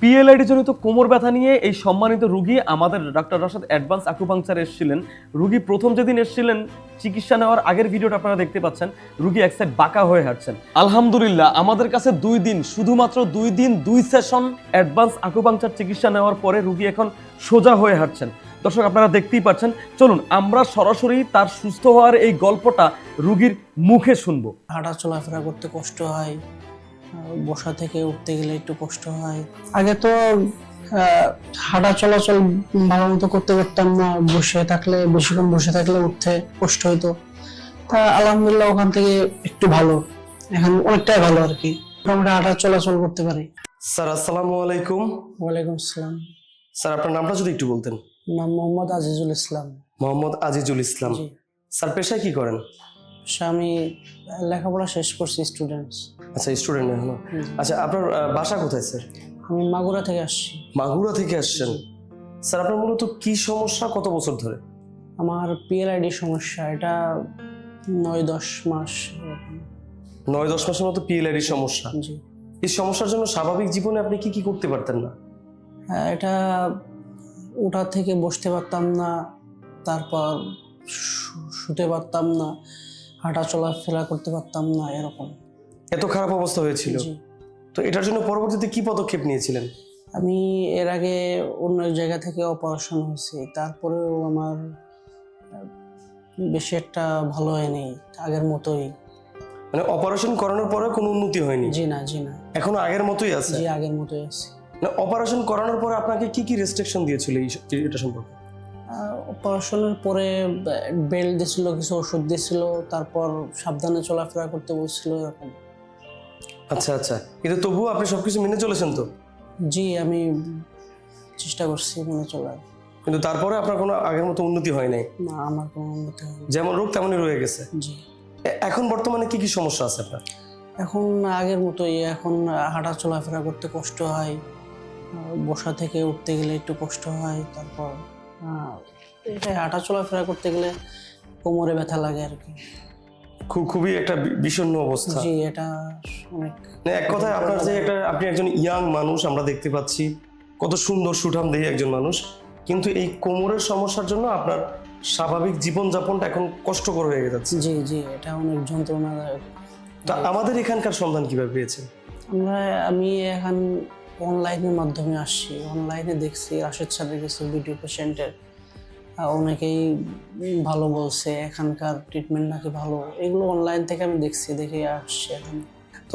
PLID জনিত কোমর ব্যথা নিয়ে এই সম্মানিত রোগী আমাদের ডক্টর রাশেদ অ্যাডভান্স আকুপাংচার এসেছিলেন। রোগী প্রথম যেদিন এসেছিলেন চিকিৎসা নেওয়ার আগের ভিডিওটা আপনারা দেখতে পাচ্ছেন, রোগী এক সাইড বাঁকা হয়ে হাঁটছেন। আলহামদুলিল্লাহ আমাদের কাছে 2 দিন, শুধুমাত্র 2 দিন 2 সেশন অ্যাডভান্স আকুপাংচার চিকিৎসা নেওয়ার পরে রোগী এখন সোজা হয়ে হাঁটছেন। দর্শক আপনারা দেখতেই পাচ্ছেন, চলুন আমরা সরাসরি তার সুস্থ হওয়ার এই গল্পটা রোগীর মুখে শুনবো। হাঁটা চলাফেরা করতে কষ্ট হয়, বসা থেকে উঠতে গেলে একটু কষ্ট হয়। আগে তো হাঁটা চলাচল ভালো মতো করতে পারতাম না, বসে থাকলে বেশিক্ষণ বসে থাকলে উঠতে কষ্ট হতো। তা আলহামদুলিল্লাহ ওখান থেকে একটু ভালো, এখন অনেকটাই ভালো আর কি, মোটামুটি হাঁটা চলাচল করতে পারি। স্যার আসসালামু আলাইকুম। ওয়ালাইকুম আসসালাম। স্যার আপনার নামটা যদি একটু বলতেন। নাম মোহাম্মদ আজিজুল ইসলাম। মোহাম্মদ আজিজুল ইসলাম। জি। স্যার পেশায় কি করেন? আমি লেখাপড়া শেষ করছি, স্টুডেন্টস। আচ্ছা স্টুডেন্ট এখনো। আচ্ছা আপনার বাসা কোথায় স্যার? আমি মাগুরা থেকে আসছি। মাগুরা থেকে আসছেন। স্যার আপনার মূলত কি সমস্যা, কত বছর ধরে? আমার পিএলআইডি সমস্যা, এটা 9-10 মাস এরকম। 9-10 মাসের মতো পিএলআইডি সমস্যা। জি। এই সমস্যার জন্য স্বাভাবিক জীবনে আপনি কি কি করতে পারতেন না? এটা ওঠা থেকে বসতে পারতাম না, তারপর শুতে পারতাম না, হাঁটা চলাফেরা করতে পারতাম না, এরকম। এত খারাপ অবস্থা হয়েছিল? জি। তো এটার জন্য পরবর্তীতে কি পদক্ষেপ নিয়েছিলেন? আমি এর আগে অন্য জায়গা থেকে অপারেশন হয়েছে, তারপরেও আমার বেশি একটা ভালো হয়নি, আগের মতোই। মানে অপারেশন করানোর পরে কোনো উন্নতি হয়নি? জি না, জি না। এখনো আগের মতোই আছে? জি, আগের মতোই আছে। মানে অপারেশন করানোর পরে আপনাকে কি কি রেস্ট্রিকশন দিয়েছিল এটা সম্পর্কে? অপারেশনের পরে বেল্ট দিয়েছিল, কিছু ওষুধ দিয়েছিল, তারপর সাবধানে চলাফেরা করতে বলছিল, এরকম। আচ্ছা আচ্ছা, কিন্তু তবুও আপনি সবকিছু মেনে চলেছেন তো? জি, আমি চেষ্টা করছি মেনে চলার। কিন্তু তারপরে আপনার কোনো আগের মতো উন্নতি হয় নাই? না, আমার কোনো উন্নতি হয়নি। যেমন রোগ তেমনই রয়ে গেছে? জি। এখন বর্তমানে কি কি সমস্যা আছে আপনার? এখন আগের মতোই, এখন হাঁটা চলাফেরা করতে কষ্ট হয়, বসা থেকে উঠতে গেলে একটু কষ্ট হয়, তারপর এটাই, হাঁটা চলাফেরা করতে গেলে কোমরে ব্যথা লাগে আর কি। খুবই একটা বিষণ্ণ অবস্থা। জি, এটা অনেক। মানে এক কথায় আপনার যে একটা, আপনি একজন ইয়াং মানুষ, আমরা দেখতে পাচ্ছি কত সুন্দর সুঠাম দেহে একজন মানুষ, কিন্তু এই কোমরের সমস্যার জন্য আপনার স্বাভাবিক জীবনযাপনটা এখন কষ্টকর হয়ে যাচ্ছে। জি জি, এটা অনেক যন্ত্রণাদায়ক। তা আমাদের এখানকার সন্ধান কিভাবে পেয়েছেন? আমি এখন অনলাইনের মাধ্যমে আসছি, অনলাইনে দেখছি রাশেদ স্যারের কিছু ভিডিও পেশেন্টের, অনেকেই ভালো বলছে, এখানকার ট্রিটমেন্ট নাকি ভালো, এগুলো অনলাইন থেকে আমি দেখছি, দেখে আসছি এখন।